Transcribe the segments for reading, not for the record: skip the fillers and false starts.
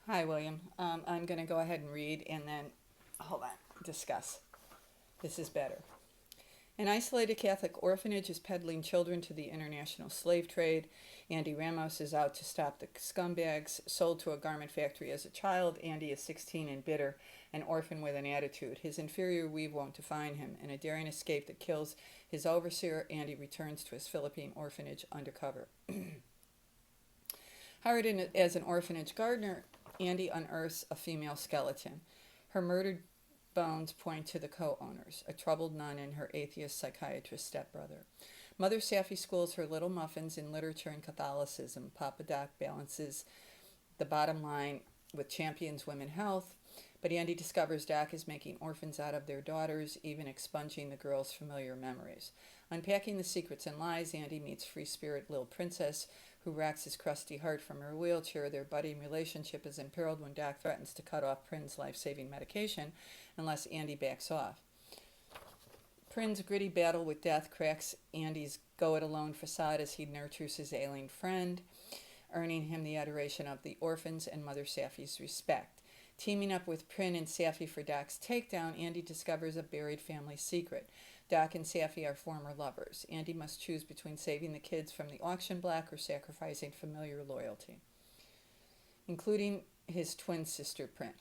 Hi, William. I'm going to go ahead and read and then, hold on, discuss. This is better. An isolated Catholic orphanage is peddling children to the international slave trade. Andy Ramos is out to stop the scumbags. Sold to a garment factory as a child, Andy is 16 and bitter, an orphan with an attitude. His inferior weave won't define him. In a daring escape that kills his overseer, Andy returns to his Philippine orphanage undercover. Hired as an orphanage gardener, Andy unearths a female skeleton. Her murdered bones point to the co owners, a troubled nun and her atheist psychiatrist stepbrother. Mother Safi schools her little muffins in literature and Catholicism. Papa Doc balances the bottom line with champions women health, but Andy discovers Doc is making orphans out of their daughters, even expunging the girls' familiar memories. Unpacking the secrets and lies, Andy meets free spirit Lil Princess, who racks his crusty heart from her wheelchair. Their budding relationship is imperiled when Doc threatens to cut off Prin's life-saving medication unless Andy backs off. Prin's gritty battle with death cracks Andy's go-it-alone facade as he nurtures his ailing friend, earning him the adoration of the orphans and Mother Safi's respect. Teaming up with Prin and Safi for Doc's takedown, Andy discovers a buried family secret. Doc and Safi are former lovers. Andy must choose between saving the kids from the auction block or sacrificing familiar loyalty, including his twin sister Prin.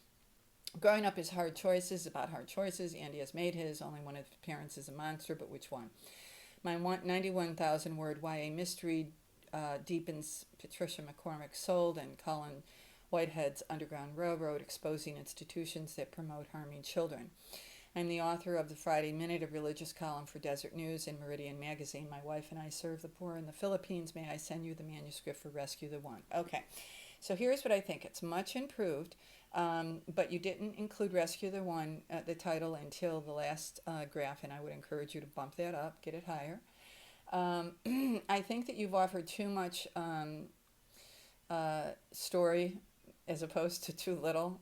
Growing up is hard choices about hard choices. Andy has made his. Only one of his parents is a monster, but which one? My 91,000 word YA mystery deepens Patricia McCormick's soul and Colin Whitehead's Underground Railroad, exposing institutions that promote harming children. I'm the author of the Friday Minute, a religious column for Desert News in Meridian Magazine. My wife and I serve the poor in the Philippines. May I send you the manuscript for Rescue the One? Okay, so here's what I think. It's much improved, but you didn't include Rescue the One, the title, until the last graph, and I would encourage you to bump that up, get it higher. I think that you've offered too much story as opposed to too little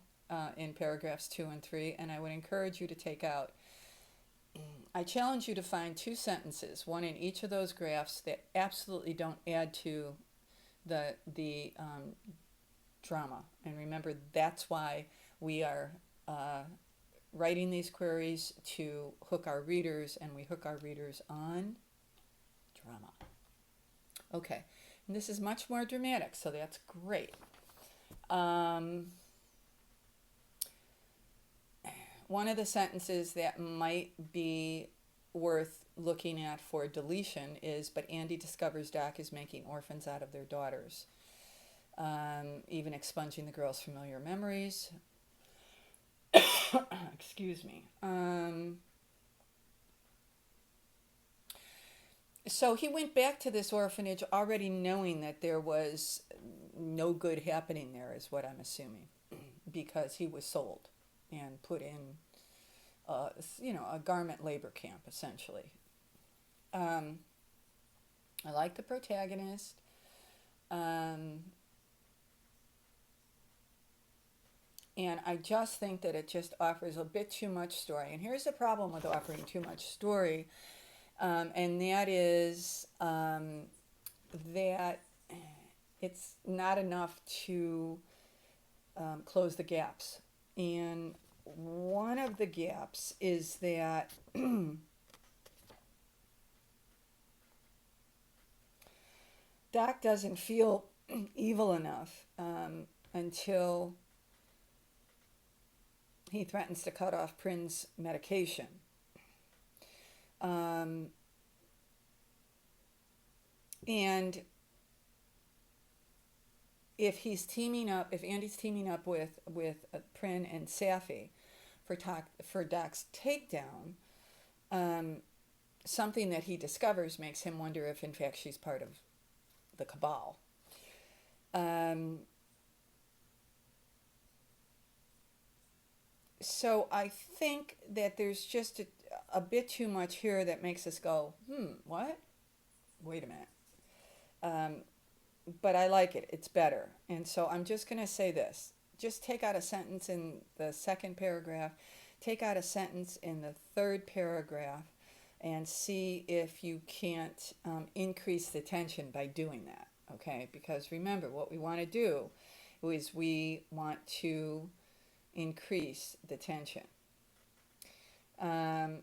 in paragraphs 2 and 3, and I would encourage you to take out. I challenge you to find two sentences, one in each of those graphs, that absolutely don't add to the drama. And remember, that's why we are writing these queries to hook our readers, and we hook our readers on drama. Okay, and this is much more dramatic, so that's great. One of the sentences that might be worth looking at for deletion is, but Andy discovers Doc is making orphans out of their daughters, even expunging the girls' familiar memories. Excuse me. So he went back to this orphanage already knowing that there was no good happening there, is what I'm assuming, because he was sold and put in, a garment labor camp, essentially. Um, I like the protagonist. Um, and I just think that it just offers a bit too much story. And here's the problem with offering too much story, and that is that it's not enough to close the gaps. And one of the gaps is that Doc doesn't feel evil enough until he threatens to cut off Prin's medication. Um, and if Andy's teaming up with Prin and Safi for Doc's takedown, um, something that he discovers makes him wonder if, in fact, she's part of the cabal. Um, so I think that there's just a bit too much here that makes us go, what? Wait a minute. Um, but I like it. It's better. And so I'm just going to say this. Just take out a sentence in the second paragraph, take out a sentence in the third paragraph, and see if you can't increase the tension by doing that. Okay? Because remember, what we want to do is we want to increase the tension. Um,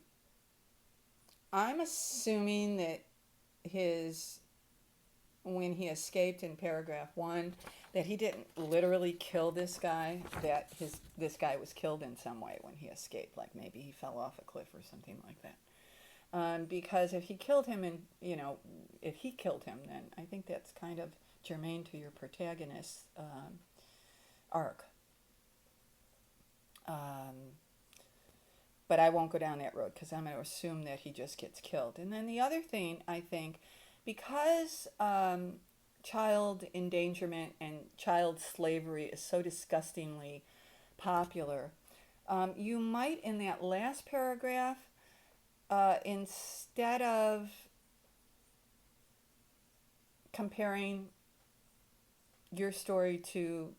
I'm assuming that his when he escaped in paragraph 1 that he didn't literally kill this guy, that this guy was killed in some way when he escaped, like maybe he fell off a cliff or something like that. Because if he killed him, and if he killed him, then I think that's kind of germane to your protagonist's arc. But I won't go down that road because I'm going to assume that he just gets killed. And then the other thing, I think, because child endangerment and child slavery is so disgustingly popular, you might, in that last paragraph, instead of comparing your story to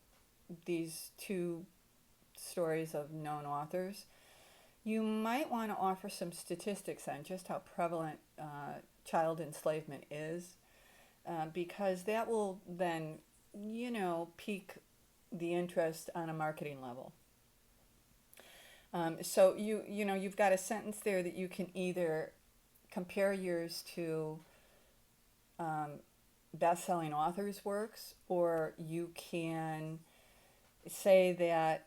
these two stories of known authors, you might want to offer some statistics on just how prevalent child enslavement is, because that will then, pique the interest on a marketing level. So you've got a sentence there that you can either compare yours to best-selling authors' works, or you can say that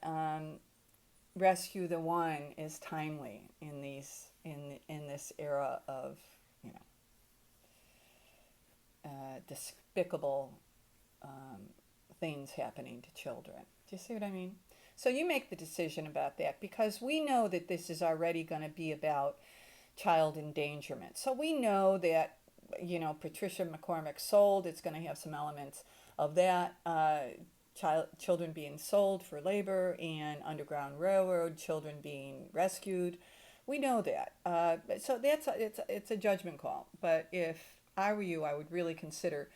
Rescue the One is timely in this era of despicable things happening to children. Do you see what I mean? So you make the decision about that, because we know that this is already going to be about child endangerment. So we know that Patricia McCormick Sold, it's going to have some elements of that. Children being sold for labor, and Underground Railroad, children being rescued. We know that. So it's a judgment call. But if I were you, I would really consider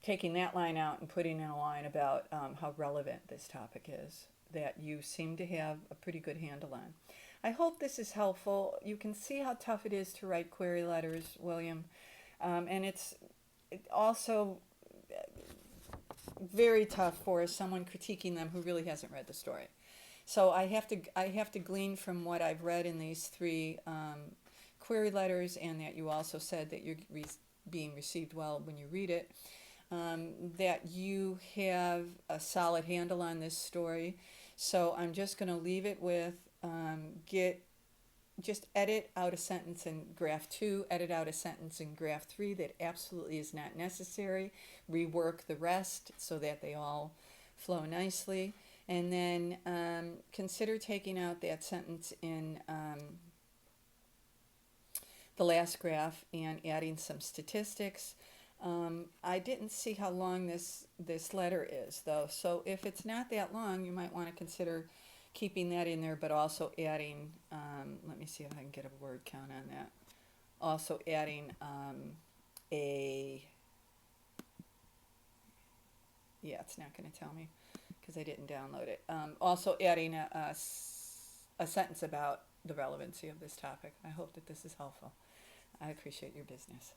taking that line out and putting in a line about how relevant this topic is, that you seem to have a pretty good handle on. I hope this is helpful. You can see how tough it is to write query letters, William. And it's also very tough for someone critiquing them who really hasn't read the story. So I have to glean from what I've read in these 3 query letters, and that you also said that you're being received well when you read it, that you have a solid handle on this story. So I'm just going to leave it with just edit out a sentence in graph 2, edit out a sentence in graph 3 that absolutely is not necessary, rework the rest so that they all flow nicely, and then consider taking out that sentence in the last graph and adding some statistics. I didn't see how long this letter is, though, so if it's not that long, you might want to consider keeping that in there, but also adding, let me see if I can get a word count on that, also adding it's not going to tell me because I didn't download it. Also adding a sentence about the relevancy of this topic. I hope that this is helpful. I appreciate your business.